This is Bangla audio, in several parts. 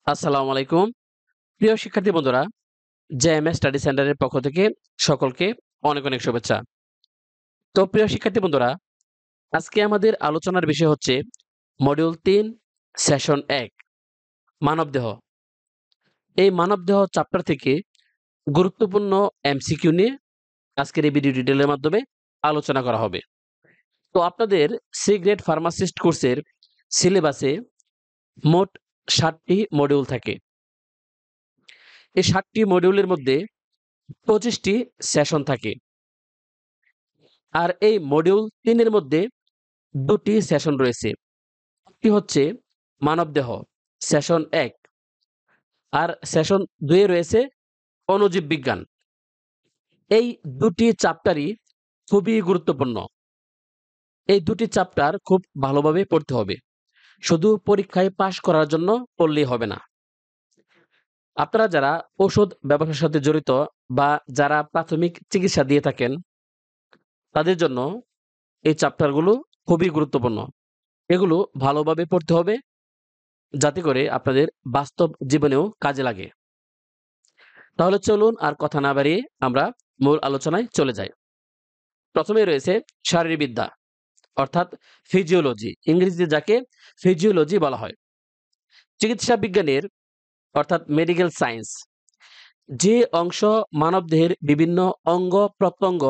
আসসালামু আলাইকুম। প্রিয় শিক্ষার্থী বন্ধুরা, জেএমএস স্টাডি সেন্টারের পক্ষ থেকে সকলকে অনেক শুভেচ্ছা। তো প্রিয় শিক্ষার্থী বন্ধুরা, আজকে আমাদের আলোচনার বিষয় হচ্ছে মডিউল ৩ সেশন ১ মানবদেহ। এই মানবদেহ চ্যাপ্টার থেকে গুরুত্বপূর্ণ এমসিকিউ নিয়ে আজকের এই ভিডিও টিউটোরিয়ালের মাধ্যমে আলোচনা করা হবে। তো আপনাদের সি গ্রেড ফার্মাসিস্ট কোর্সের সিলেবাসে মোট ৭টি মডিউল থাকে। এই ৭টি মডিউলের মধ্যে ২৫টি সেশন থাকে। আর এই মডিউল ৩ এর মধ্যে ২টি সেশন রয়েছে। একটি হচ্ছে মানবদেহ সেশন ১ আর সেশন ২ এ রয়েছে অণুজীব বিজ্ঞান। এই দুটি চ্যাপ্টারই খুবই গুরুত্বপূর্ণ। এই দুটি চ্যাপ্টার খুব ভালোভাবে পড়তে হবে। শুধু পরীক্ষায় পাস করার জন্য পড়লেই হবে না। আপনারা যারা ঔষধ ব্যবসার সাথে জড়িত বা যারা প্রাথমিক চিকিৎসা দিয়ে থাকেন, তাদের জন্য এই চ্যাপ্টারগুলো খুবই গুরুত্বপূর্ণ। এগুলো ভালোভাবে পড়তে হবে যাতে করে আপনাদের বাস্তব জীবনেও কাজে লাগে। তাহলে চলুন আর কথা না বাড়িয়ে আমরা মূল আলোচনায় চলে যাই। প্রথমেই রয়েছে শারীরবিদ্যা অর্থাৎ ফিজিওলজি, ইংরেজিতে যাকে ফিজিওলজি বলা হয়। চিকিৎসা বিজ্ঞানের অর্থাৎ মেডিকেল সায়েন্স যে অংশ মানবদেহের বিভিন্ন অঙ্গ প্রত্যঙ্গ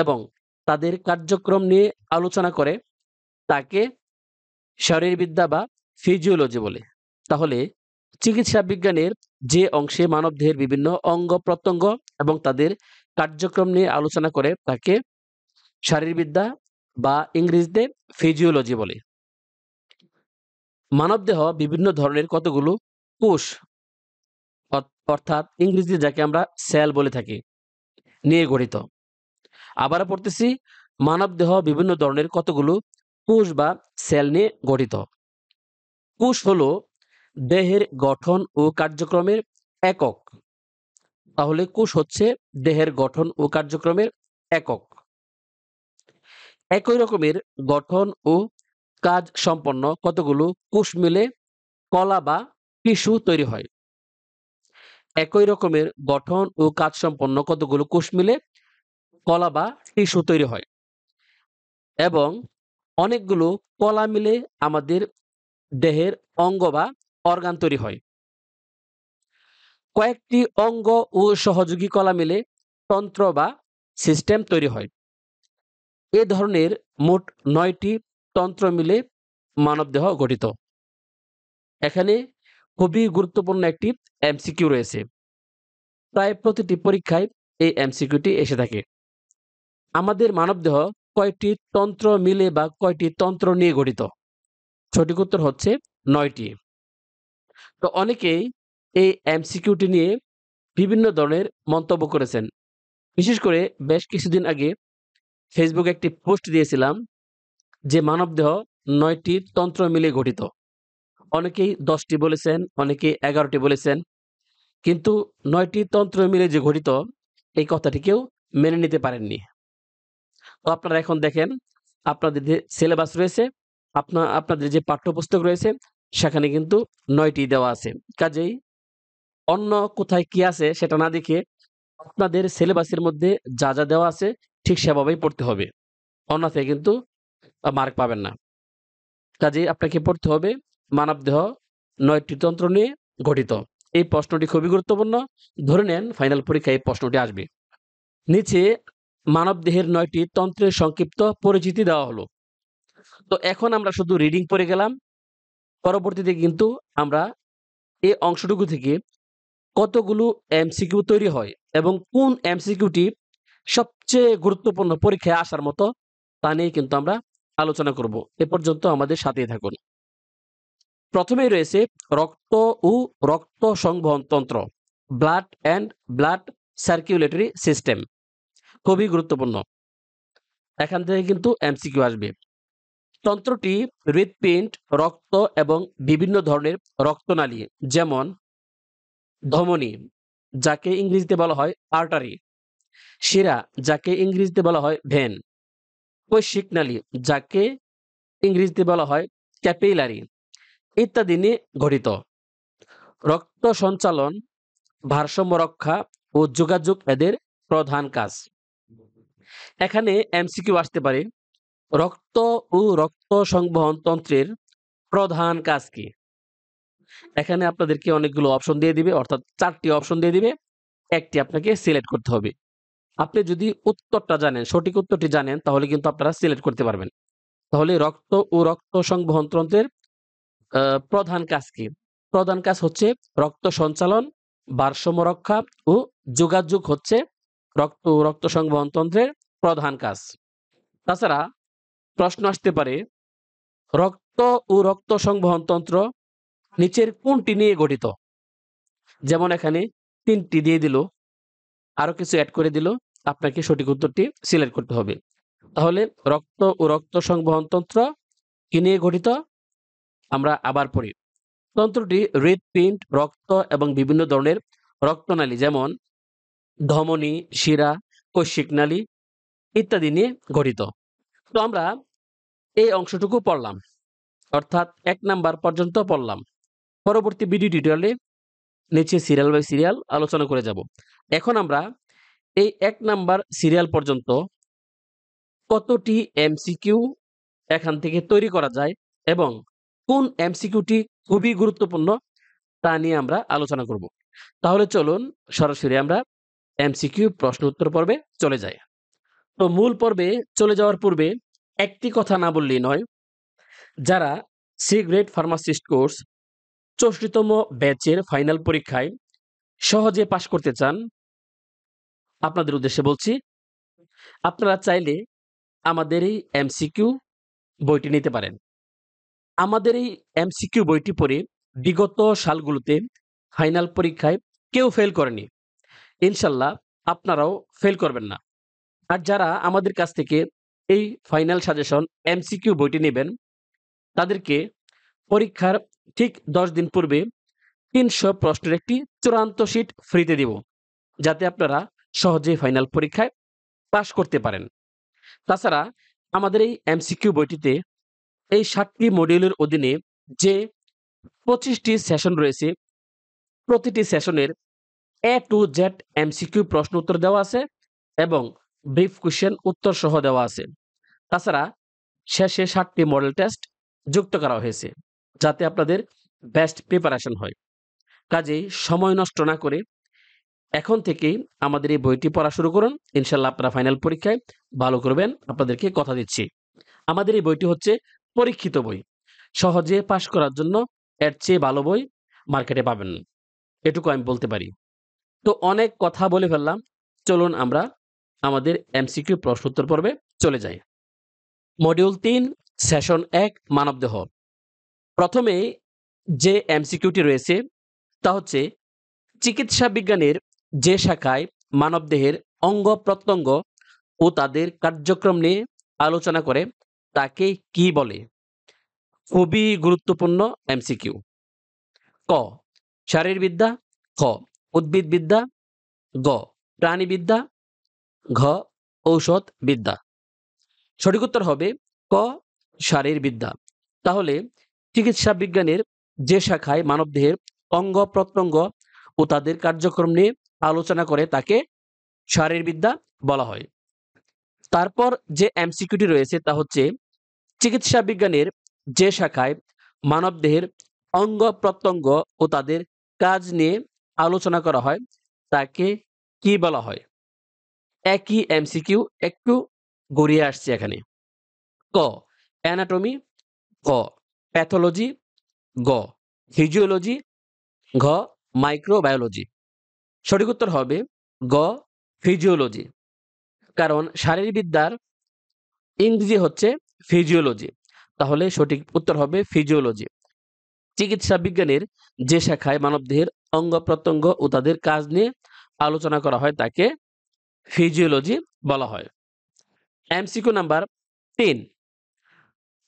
এবং তাদের কার্যক্রম নিয়ে আলোচনা করে তাকে শারীরবিদ্যা বা ফিজিওলজি বলে। তাহলে চিকিৎসা বিজ্ঞানের যে অংশে মানবদেহের বিভিন্ন অঙ্গ প্রত্যঙ্গ এবং তাদের কার্যক্রম নিয়ে আলোচনা করে তাকে শারীরবিদ্যা বা ইংরেজিতে ফিজিওলজি বলে। মানবদেহ বিভিন্ন ধরনের কতগুলো কোষ অর্থাৎ ইংরেজিতে যাকে আমরা সেল বলে থাকি নিয়ে গঠিত। আবার পড়তেছি, মানবদেহ বিভিন্ন ধরনের কতগুলো কোষ বা সেল নিয়ে গঠিত। কোষ হলো দেহের গঠন ও কার্যক্রমের একক। তাহলে কোষ হচ্ছে দেহের গঠন ও কার্যক্রমের একক। একই রকমের গঠন ও কাজ সম্পন্ন কতগুলো কোষ মিলে কলা বা টিস্যু তৈরি হয়। একই রকমের গঠন ও কাজ সম্পন্ন কতগুলো কোষ মিলে কলা বা টিস্যু তৈরি হয় এবং অনেকগুলো কলা মিলে আমাদের দেহের অঙ্গ বা অর্গান তৈরি হয়। কয়েকটি অঙ্গ ও সহযোগী কলা মিলে তন্ত্র বা সিস্টেম তৈরি হয়। এ ধরনের মোট ৯টি তন্ত্র মিলে মানবদেহ গঠিত। এখানে খুবই গুরুত্বপূর্ণ একটি এমসিকিউ রয়েছে। প্রায় প্রতিটি পরীক্ষায় এই এমসিকিউটি এসে থাকে। আমাদের মানবদেহ কয়টি তন্ত্র মিলে বা কয়টি তন্ত্র নিয়ে গঠিত? সঠিক উত্তর হচ্ছে ৯টি। তো অনেকেই এই এমসিকিউটি নিয়ে বিভিন্ন ধরনের মন্তব্য করেছেন। বিশেষ করে বেশ কিছুদিন আগে ফেসবুকে একটি পোস্ট দিয়েছিলাম যে মানবদেহ ৯টি তন্ত্র মিলে গঠিত। অনেকেই ১০টি বলেছেন, অনেকেই ১১টি বলেছেন। কিন্তু ৯টি তন্ত্র মিলে যে গঠিত এই কথাটি কেউ মেনে নিতে পারেননি। তো আপনারা এখন দেখেন আপনাদের যে সিলেবাস রয়েছে, আপনাদের যে পাঠ্যপুস্তক রয়েছে সেখানে কিন্তু ৯টি দেওয়া আছে। কাজেই অন্য কোথায় কি আছে সেটা না দেখে আপনাদের সিলেবাসের মধ্যে যা দেওয়া আছে ঠিক সেভাবেই পড়তে হবে। অন্যথায় কিন্তু মার্ক পাবেন না। কাজেই আপনাকে পড়তে হবে মানবদেহ ৯টি তন্ত্র নিয়ে গঠিত। এই প্রশ্নটি খুবই গুরুত্বপূর্ণ। ধরে নেন ফাইনাল পরীক্ষায় এই প্রশ্নটি আসবে। নিচে মানবদেহের ৯টি তন্ত্রের সংক্ষিপ্ত পরিচিতি দেওয়া হলো। তো এখন আমরা শুধু রিডিং পড়ে গেলাম। পরবর্তীতে কিন্তু আমরা এই অংশটুকু থেকে কতগুলো এমসিকিউ তৈরি হয় এবং কোন এমসিকিউটি সবচেয়ে গুরুত্বপূর্ণ পরীক্ষায় আসার মতো তা নিয়ে কিন্তু আমরা আলোচনা করব। এ পর্যন্ত আমাদের সাথেই থাকুন। প্রথমেই রয়েছে রক্ত ও রক্ত সংবহন তন্ত্র, blood and blood circulatory system. খুবই গুরুত্বপূর্ণ। এখান থেকে কিন্তু এমসিকিউ আসবে। তন্ত্রটি হৃৎপিণ্ড, রক্ত এবং বিভিন্ন ধরনের রক্তনালী যেমন ধমনী, যাকে ইংরেজিতে বলা হয় আর্টারি, শিরা, যাকে ইংরেজিতে বলা হয় ভেন, কৈশিক নালী, যাকে ইংরেজিতে বলা হয় ক্যাপিলারি ইত্যাদি নিয়ে গঠিত। রক্ত সঞ্চালন, ভারসাম্য রক্ষা ও যোগাযোগ এদের প্রধান কাজ। এখানে এমসিকিউ আসতে পারে, রক্ত ও রক্ত সংবহন তন্ত্রের প্রধান কাজ কি? এখানে আপনাদেরকে অনেকগুলো অপশন দিয়ে দিবে, অর্থাৎ 4টি অপশন দিয়ে দিবে, একটি আপনাকে সিলেক্ট করতে হবে। আপনি যদি উত্তরটা জানেন, সঠিক উত্তরটি জানেন, তাহলে কিন্তু আপনারা সিলেক্ট করতে পারবেন। তাহলে রক্ত ও রক্ত সংবহন তন্ত্রের প্রধান কাজ কি? প্রধান কাজ হচ্ছে রক্ত সঞ্চালন, ভারসাম্য রক্ষা ও যোগাযোগ হচ্ছে রক্ত ও রক্ত সংবহন তন্ত্রের প্রধান কাজ। তাছাড়া প্রশ্ন আসতে পারে, রক্ত ও রক্ত সংবহন তন্ত্র নিচের কোনটি নিয়ে গঠিত? যেমন এখানে 3টি দিয়ে দিল, আরো কিছু এড করে দিল, আপনাকে সঠিক উত্তরটি সিলেক্ট করতে হবে। তাহলে রক্ত ও রক্ত সংবহন তন্ত্র কি নিয়ে গঠিত? আমরা আবার পড়ি। তন্ত্রটি হৃৎপিণ্ড, রক্ত এবং বিভিন্ন ধরনের রক্তনালী যেমন ধমনী, শিরা, কৈশিক নালী ইত্যাদি নিয়ে গঠিত। তো আমরা এই অংশটুকু পড়লাম, অর্থাৎ 1 নাম্বার পর্যন্ত পড়লাম। পরবর্তী ভিডিও টিউটোরিয়ালে নিচে সিরিয়াল বাই সিরিয়াল আলোচনা করে যাব। এখন আমরা এই 1 নাম্বার সিরিয়াল পর্যন্ত কতটি এমসিকিউ এখান থেকে তৈরি করা যায় এবং কোন এমসিকিউটি খুবই গুরুত্বপূর্ণ তা নিয়ে আমরা আলোচনা করব। তাহলে চলুন সরাসরি আমরা এমসিকিউ প্রশ্ন উত্তর পর্বে চলে যাই। তো মূল পর্বে চলে যাওয়ার পূর্বে একটি কথা না বললেই নয়, যারা সি গ্রেড ফার্মাসিস্ট কোর্স 64তম ব্যাচের ফাইনাল পরীক্ষায় সহজে পাশ করতে চান, আপনাদের উদ্দেশ্যে বলছি, আপনারা চাইলে আমাদের এই এমসিকিউ বইটি নিতে পারেন। আমাদের এই এমসিকিউ বইটি পড়ে বিগত সালগুলোতে ফাইনাল পরীক্ষায় কেউ ফেল করেনি। ইনশাল্লাহ আপনারাও ফেল করবেন না। আর যারা আমাদের কাছ থেকে এই ফাইনাল সাজেশন এমসিকিউ বইটি নেবেন, তাদেরকে পরীক্ষার ঠিক 10 দিন পূর্বে 300 প্রশ্নের একটি চূড়ান্ত শীট ফ্রিতে দিব, যাতে আপনারা সহজেই ফাইনাল পরীক্ষায় পাশ করতে পারেন। তাছাড়া আমাদের এই এমসিকিউ বইটিতে এই 7টি মডিউলের অধীনে যে 25টি সেশন রয়েছে, প্রতিটি সেশনের A to Z এমসিকিউ প্রশ্ন উত্তর দেওয়া আছে এবং ব্রিফ কোশ্চেন উত্তর সহ দেওয়া আছে। তাছাড়া শেষে 7টি মডেল টেস্ট যুক্ত করা হয়েছে, যাতে আপনাদের বেস্ট প্রিপারেশন হয়। কাজেই সময় নষ্ট না করে এখন থেকেই আমাদের এই বইটি পড়া শুরু করুন। ইনশাল্লাহ আপনারা ফাইনাল পরীক্ষায় ভালো করবেন, আপনাদেরকে কথা দিচ্ছি। আমাদের এই বইটি হচ্ছে পরীক্ষিত বই, সহজে পাশ করার জন্য এর চেয়ে ভালো বই মার্কেটে পাবেন না, এটুকু আমি বলতে পারি। তো অনেক কথা বলে ফেললাম, চলুন আমরা আমাদের এমসিকিউ প্রশ্ন উত্তর পর্বে চলে যাই। Module 3 session 1 মানবদেহ। প্রথমে যে এমসিকিউটি রয়েছে তা হচ্ছে, চিকিৎসা বিজ্ঞানের যে শাখায় মানবদেহের অঙ্গ প্রত্যঙ্গ ও তাদের কার্যক্রম নিয়ে আলোচনা করে তাকে কি বলে? খুবই গুরুত্বপূর্ণ এমসিকিউ। ক শারীরবিদ্যা, খ উদ্ভিদবিদ্যা, গ প্রাণীবিদ্যা, ঘ ঔষধ বিদ্যা। সঠিক উত্তর হবে ক শারীরবিদ্যা। তাহলে চিকিৎসা বিজ্ঞানের যে শাখায় মানবদেহের অঙ্গ প্রত্যঙ্গ ও তাদের কার্যক্রম নিয়ে আলোচনা করে তাকে শারীরবিদ্যা বলা হয়। তারপর যে এমসিকিউটি রয়েছে তা হচ্ছে, চিকিৎসা বিজ্ঞানের যে শাখায় মানবদেহের অঙ্গ প্রত্যঙ্গ ও তাদের কাজ নিয়ে আলোচনা করা হয় তাকে কি বলা হয়? একই এমসিকিউ, একটু গড়িয়ে আসছে এখানে। ক অ্যানাটমি, খ প্যাথোলজি, গ ফিজিওলজি, ঘ মাইক্রোবায়োলজি। সঠিক উত্তর হবে গ ফিজিওলজি, কারণ শারীরবিদ্যার ইংরেজি হচ্ছে ফিজিওলজি। তাহলে সঠিক উত্তর হবে ফিজিওলজি। চিকিৎসা বিজ্ঞানের যে শাখায় মানবদেহের অঙ্গ প্রত্যঙ্গ ও তাদের কাজ নিয়ে আলোচনা করা হয় তাকে ফিজিওলজি বলা হয়। এমসিকিউ নাম্বার 3,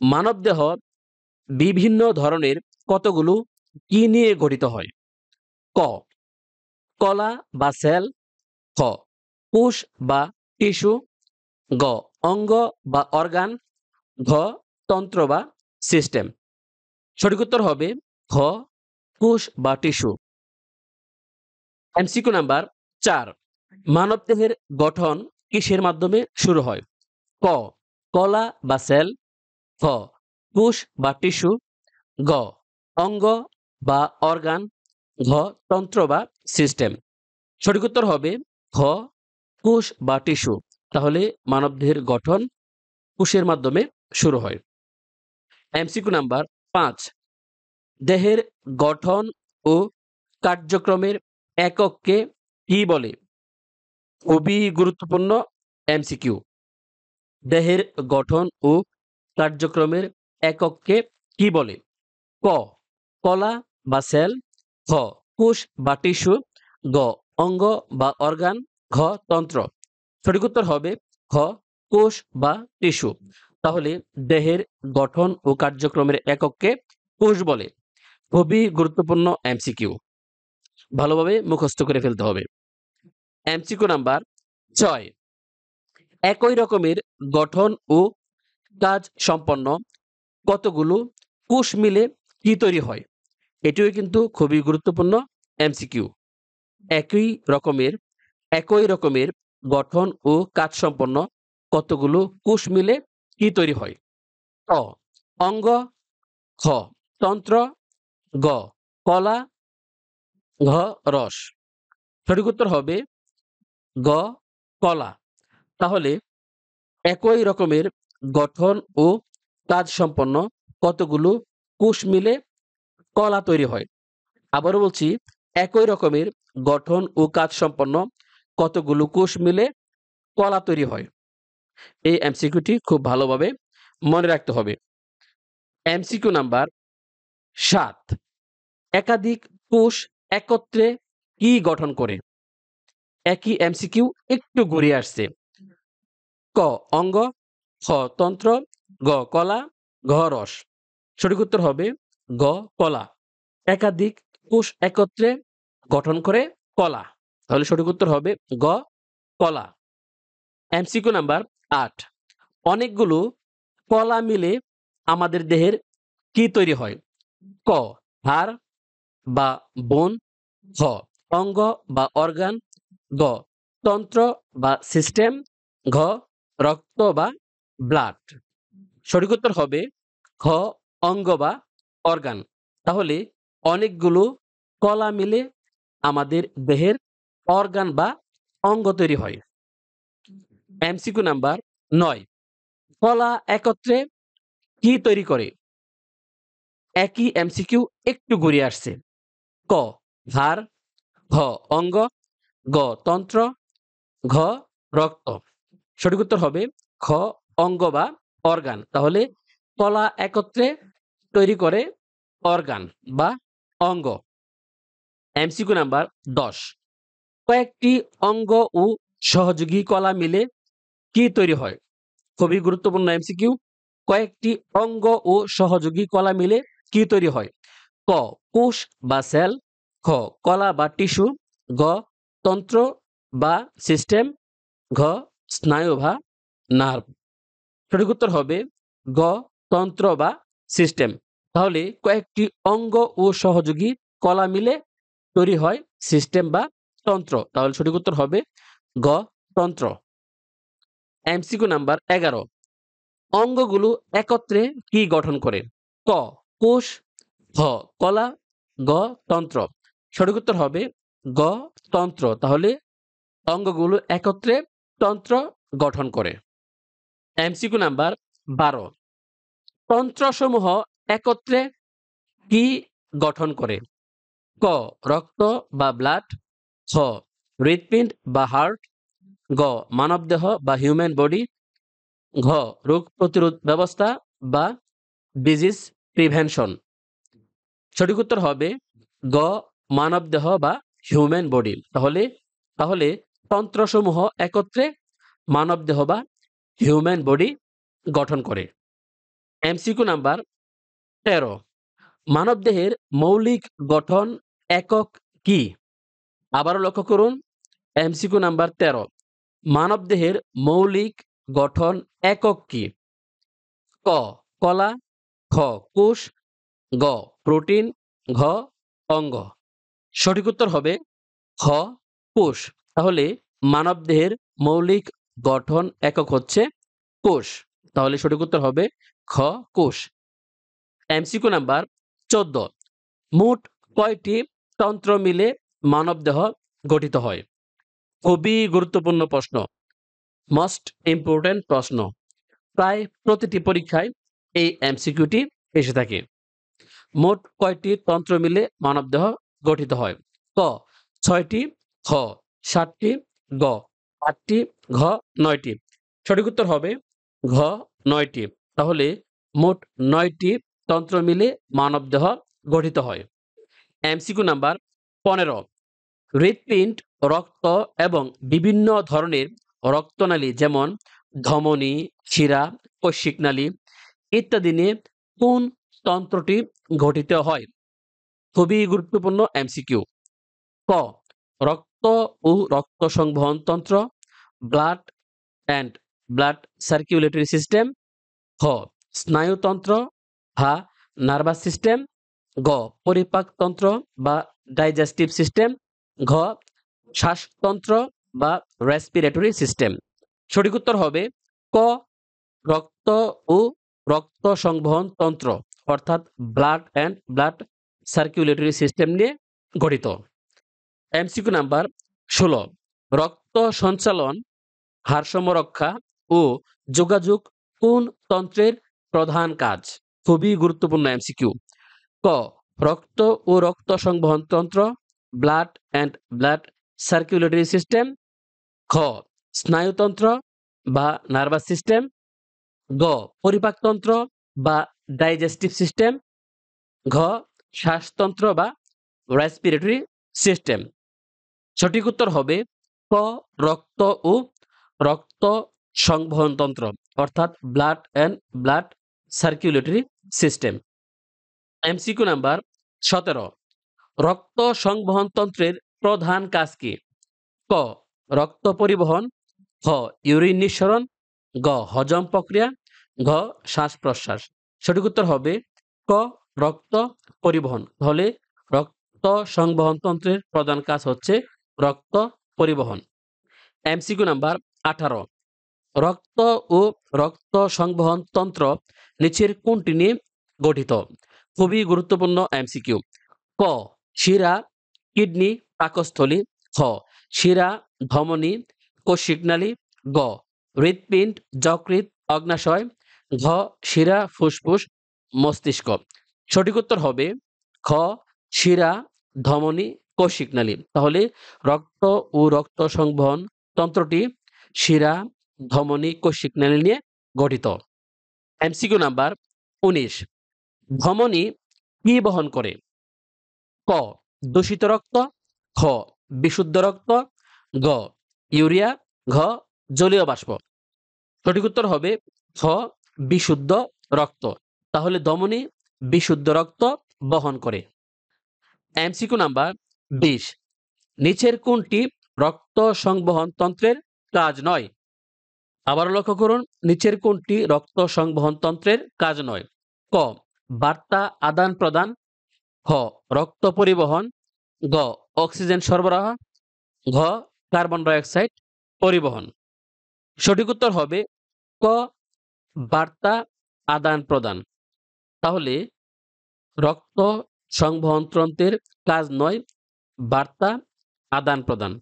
মানবদেহ বিভিন্ন ধরনের কতগুলো কি নিয়ে গঠিত হয়? ক কলা বা সেল, খ কোষ বা টিস্যু, গ অঙ্গ বা অর্গান, ঘ তন্ত্র বা সিস্টেম। সঠিক উত্তর হবে ঘ কোষ বা টিস্যু। এমসিকিউ নাম্বার 4, মানবদেহের গঠন কিসের মাধ্যমে শুরু হয়? ক কলা বা সেল, খ কোষ বা টিস্যু, গ অঙ্গ বা অর্গান, ঘ তন্ত্র বা সিস্টেম। সঠিক উত্তর হবে ঘ কোষ বা টিস্যু। তাহলে মানবদেহের গঠন কোষের মাধ্যমে শুরু হয়। এমসিকিউ নাম্বার 5, দেহের গঠন ও কার্যক্রমের একককে কি বলে? খুবই গুরুত্বপূর্ণ এমসিকিউ। দেহের গঠন ও কার্যক্রমের একককে কি বলে? ক কলা বা সেল, খ কোষ বা টিস্যু, গ অঙ্গ বা অর্গান, ঘ তন্ত্র। সঠিক উত্তর হবে খ কোষ বা টিস্যু। তাহলে দেহের গঠন ও কার্যক্রমের একককে কোষ বলে। খুবই গুরুত্বপূর্ণ এমসিকিউ, ভালোভাবে মুখস্থ করে ফেলতে হবে। এমসিকিউ নাম্বার 6, একই রকমের গঠন ও কাজ সম্পন্ন কতগুলো কোষ মিলে কি তৈরি হয়? এটিও কিন্তু খুবই গুরুত্বপূর্ণ এমসিকিউ। একই রকমের গঠন ও কাজ সম্পন্ন কতগুলো কোষ মিলে কি তৈরি হয়? ক অঙ্গ, খ তন্ত্র, গ কলা, ঘ রস। সঠিক উত্তর হবে গ কলা। তাহলে একই রকমের গঠন ও কাজ সম্পন্ন কতগুলো কোষ মিলে কলা তৈরি হয়? আবারও বলছি, একই রকমের গঠন ও কাজ সম্পন্ন কতগুলো কোষ মিলে কলা তৈরি হয়? এই এমসিকিউটি খুব ভালোভাবে মনে রাখতে হবে। এমসিকিউ নাম্বার 7, একাধিক কোষ একত্রে কি গঠন করে? একই এমসিকিউ, একটু ঘুরিয়ে আসছে। ক অঙ্গ, খ তন্ত্র, গ কলা, ঘ রস। সঠিক উত্তর হবে গ কলা। একাধিক কোষ একত্রে গঠন করে কলা। তাহলে সঠিক উত্তর হবে গ কলা। এমসিকিউ নাম্বার 8, অনেকগুলো কলা মিলে আমাদের দেহের কি তৈরি হয়? ক হাড় বা বোন, খ অঙ্গ বা অর্গান, গ তন্ত্র বা সিস্টেম, ঘ রক্ত বা ব্লাড। সঠিক উত্তর হবে খ অঙ্গ বা অর্গান। তাহলে অনেকগুলো কলা মিলে আমাদের দেহের অর্গান বা অঙ্গ তৈরি হয়। এমসিকিউ নাম্বার 9, কলা একত্রে কি তৈরি করে? একই এমসিকিউ, একটু ঘুরিয়ে আসছে। ক হাড়, ঘ অঙ্গ, গ তন্ত্র, ঘ রক্ত। সঠিক উত্তর হবে খ অঙ্গ বা অর্গান। তাহলে কলা একত্রে তৈরি করে অর্গান বা অঙ্গ। এমসিকিউ নাম্বার 10, কয়েকটি অঙ্গ ও সহযোগী কলা মিলে কি তৈরি হয়? খুবই গুরুত্বপূর্ণ এমসিকিউ। কয়েকটি অঙ্গ ও সহযোগী কলা মিলে কি তৈরি হয়? ক কোষ বা সেল, খ কলা বা টিস্যু, গ তন্ত্র বা সিস্টেম, ঘ স্নায়ু বা নার্ভ। সঠিক উত্তর হবে গ তন্ত্র বা সিস্টেম। তাহলে কয়েকটি অঙ্গ ও সহযোগী কলা মিলে তৈরি হয় সিস্টেম বা তন্ত্র। তাহলে সঠিক উত্তর হবে গ তন্ত্র। এমসিকিউ নাম্বার 11, অঙ্গগুলো একত্রে কি গঠন করে? ক কোষ, খ কলা, গ তন্ত্র। সঠিক উত্তর হবে গ তন্ত্র। তাহলে অঙ্গগুলো একত্রে তন্ত্র গঠন করে। এমসিকিউ নাম্বার 12, তন্ত্রসমূহ একত্রে কি গঠন করে? ক রক্ত বা ব্লাড, খ হৃৎপিণ্ড বা হার্ট, গ মানবদেহ বা হিউম্যান বডি, ঘ রোগ প্রতিরোধ ব্যবস্থা বা ডিজিজ প্রিভেনশন। সঠিক উত্তর হবে গ মানবদেহ বা হিউম্যান বডি। তাহলে তন্ত্রসমূহ একত্রে মানবদেহ বা হিউম্যান বডি গঠন করে। এমসিকিউ নাম্বার 13, মানবদেহের মৌলিক গঠন একক কি? আবারও লক্ষ্য করুন, এমসিকিউ নাম্বার 13, মানবদেহের মৌলিক গঠন একক কি? ক কলা, খ কোষ, গ প্রোটিন, ঘ অঙ্গ। সঠিক উত্তর হবে খ কোষ। তাহলে মানবদেহের মৌলিক গঠন একক হচ্ছে কোষ। তাহলে সঠিক উত্তর হবে খ কোষ। এমসিকিউ নাম্বার 14, মোট কয়টি তন্ত্র মিলে মানবদেহ গঠিত হয়? খুবই গুরুত্বপূর্ণ প্রশ্ন, মোস্ট ইম্পর্টেন্ট প্রশ্ন। প্রায় প্রতিটি পরীক্ষায় এই এমসিকিউটি এসে থাকে। মোট কয়টি তন্ত্র মিলে মানবদেহ গঠিত হয়? ক 6টি, খ 7টি, গ 8টি, ঘ 9টি। সঠিক উত্তর হবে ঘ 9টি। তাহলে মোট 9টি তন্ত্র মিলে মানবদেহ গঠিত হয়। এমসিকিউ নাম্বার 15, হৃৎপিণ্ড, রক্ত এবং বিভিন্ন ধরনের রক্তনালী যেমন ধমনী, শিরা, কৈশিকনালী ইত্যাদি নিয়ে কোন তন্ত্রটি গঠিত হয়? খুবই গুরুত্বপূর্ণ এমসিকিউ। ক রক্ত ও রক্ত সংবহন তন্ত্র, blood and blood circulatory system, খ স্নায়ুতন্ত্র বা নার্ভাস সিস্টেম, গ পরিপাকতন্ত্র বা ডাইজেস্টিভ সিস্টেম, ঘ শ্বাসতন্ত্র বা রেসপিরেটরি সিস্টেম। সঠিক উত্তর হবে ক রক্ত ও রক্ত সংবহন তন্ত্র অর্থাৎ blood and blood circulatory system নিয়ে গঠিত। এমসিকিউ নাম্বার 16, রক্ত সঞ্চালন, ভারসাম্য রক্ষা ও যোগাযোগ কোন তন্ত্রের প্রধান কাজ? খুবই গুরুত্বপূর্ণ এমসিকিউ। ক রক্ত ও রক্ত সংবহন তন্ত্র, blood and blood circulatory system, খ স্নায়ুতন্ত্র বা নার্ভাস সিস্টেম, গ পরিপাকতন্ত্র বা ডাইজেস্টিভ সিস্টেম, ঘ শ্বাসতন্ত্র বা রেসপিরেটরি সিস্টেম। সঠিক উত্তর হবে ক রক্ত ও রক্ত সংবহন তন্ত্র অর্থাৎ blood and blood circulatory system. MCQ number 17, রক্ত সংবহন তন্ত্রের প্রধান কাজ কি? ক রক্ত পরিবহন, খ ইউরিন নিঃসরণ, গ হজম প্রক্রিয়া, ঘ শ্বাস প্রশ্বাস। সঠিক উত্তর হবে ক রক্ত পরিবহন। তাহলে রক্ত সংবহন তন্ত্রের প্রধান কাজ হচ্ছে রক্ত পরিবহন। এমসিকিউ নাম্বার 18, রক্ত ও রক্ত সংবহন তন্ত্র নিচের কোনটি নিয়ে গঠিত? খুবই গুরুত্বপূর্ণ এমসিকিউ। ক শিরা, কিডনি, পাকস্থলী, খ শিরা, ধমনী, কোষিকনালী, গ হৃৎপিণ্ড, যকৃৎ, অগ্নাশয়, ঘ শিরা, ফুসফুস, মস্তিষ্ক। সঠিক উত্তর হবে খ শিরা, ধমনী, কোষিকনালী। তাহলে রক্ত ও রক্ত সংবহন তন্ত্রটি শিরা, ধমনী, কোষিকনালী নিয়ে গঠিত। এমসিকিউ নাম্বার 19, ধমনী কি বহন করে? ক দূষিত রক্ত, খ বিশুদ্ধ রক্ত, গ ইউরিয়া, ঘ জলীয় বাষ্প। সঠিক উত্তর হবে খ বিশুদ্ধ রক্ত। তাহলে ধমনী বিশুদ্ধ রক্ত বহন করে। এমসিকিউ নাম্বার 20, নিচের কোনটি রক্ত সংবহন তন্ত্রের কাজ নয়? আবার লক্ষ্য করুন, নিচের কোনটি রক্ত সংবহন তন্ত্রের কাজ নয়? ক বার্তা আদান প্রদান, খ রক্ত পরিবহন, গ অক্সিজেন সরবরাহ, ঘ কার্বন ডাই অক্সাইড পরিবহন। সঠিক উত্তর হবে ক বার্তা আদান প্রদান। তাহলে রক্ত সংবহন তন্ত্রের কাজ নয় বার্তা আদান প্রদান।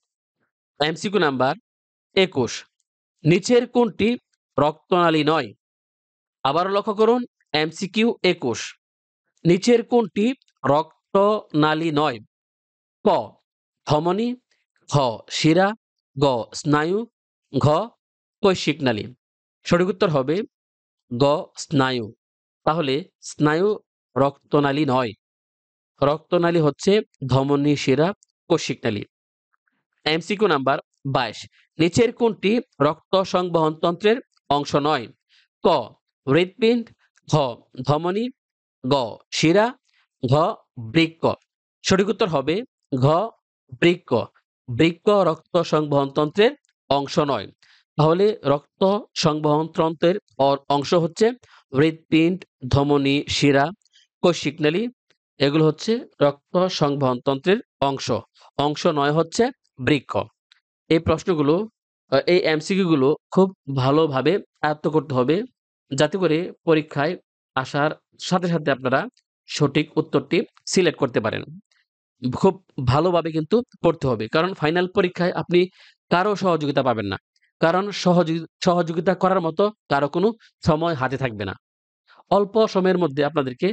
এমসিকিউ নাম্বার 21, নিচের কোনটি রক্তনালী নয়? আবার লক্ষ্য করুন, এমসিকিউ 21, নিচের কোনটি রক্তনালী নয়? ক ধমনী, খ শিরা, গ স্নায়ু, ঘ কৈশিকনালী। সঠিক উত্তর হবে গ স্নায়ু। তাহলে স্নায়ু রক্তনালী নয়, রক্তনালী হচ্ছে ধমনী, শিরা, কৈশিকনালী। এমসিকিউ নাম্বার 22, নিচের কোনটি রক্ত সংবহন তন্ত্রের অংশ নয়? ক হৃৎপিণ্ড, ঘ ধমনী, গ শিরা, ঘ বৃক্ক। সঠিক উত্তর হবে ঘ বৃক্ক। বৃক্ক রক্ত সংবহন তন্ত্রের অংশ নয়। তাহলে রক্ত সংবহন তন্ত্রের অংশ হচ্ছে হৃৎপিণ্ড, ধমনী, শিরা, কৈশিকনালী। এগুলো হচ্ছে রক্ত সংবহন তন্ত্রের অংশ। অংশ ৯ হচ্ছে বৃক্ক। এই প্রশ্নগুলো এই এমসিকিউ গুলো খুব ভালোভাবে আয়ত্ত করতে হবে, যাতে করে পরীক্ষায় আসার সাথে আপনারা সঠিক উত্তরটি সিলেক্ট করতে পারেন। খুব ভালোভাবে কিন্তু পড়তে হবে। কারণ ফাইনাল পরীক্ষায় আপনি কারো সহযোগিতা পাবেন না। কারণ সহযোগিতা করার মতো কারো কোনো সময় হাতে থাকবে না। অল্প সময়ের মধ্যে আপনাদেরকে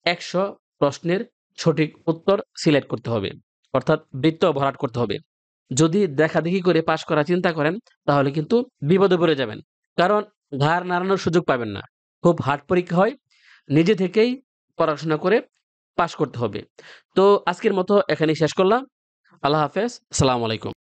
১০০ প্রশ্নের সঠিক উত্তর সিলেক্ট করতে হবে। অর্থাৎ বৃত্ত ভরাট করতে হবে। যদি দেখাদেখি করে পাস করার চিন্তা করেন, তাহলে কিন্তু বিপদে পড়ে যাবেন। কারণ ঘাড় নাড়ানোর সুযোগ পাবেন না। খুব হার্ড পরীক্ষা হয়। নিজে থেকেই পড়াশোনা করে পাস করতে হবে। তো আজকের মতো এখানেই শেষ করলাম। আল্লাহ হাফেজ। আসসালামু আলাইকুম।